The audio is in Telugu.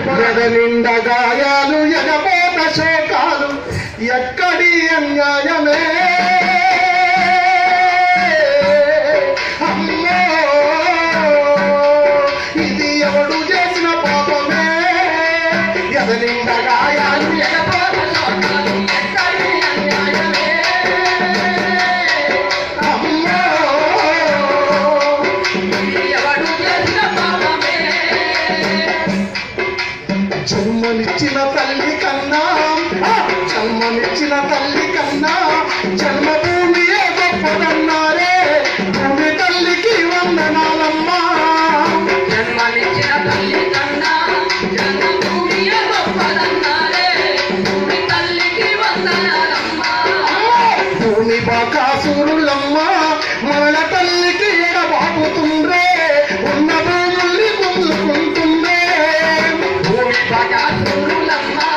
నిండా గాయాలు ఎగబోత శోకాలు ఎక్కడి అన్యాయమే అమ్మో ఇది ఎవడు చేసిన పాపమే ఎదనిండా గాయాలు ఎగబోత శోకాలు ఎక్కడి అన్యాయమే అమ్మో ఇది ఎవడు చేసిన పాపమే జన్మనిచ్చిన తల్లి కన్నా జన్మభూమియే గొప్పదన్నారే భూమి తల్లికి వందనాలమ్మా జన్మనిచ్చిన తల్లి కన్నా జన్మభూమియే గొప్పదన్నారే భూమి తల్లికి వందనాలమ్మా భూమి బాకాసురులమ్మా మన తల్లికి ఎడబాపుతుండ్రే ఉన్న భూముల్ని గుంజుకుంటుండ్రే భూమి బాకాసురులమ్మా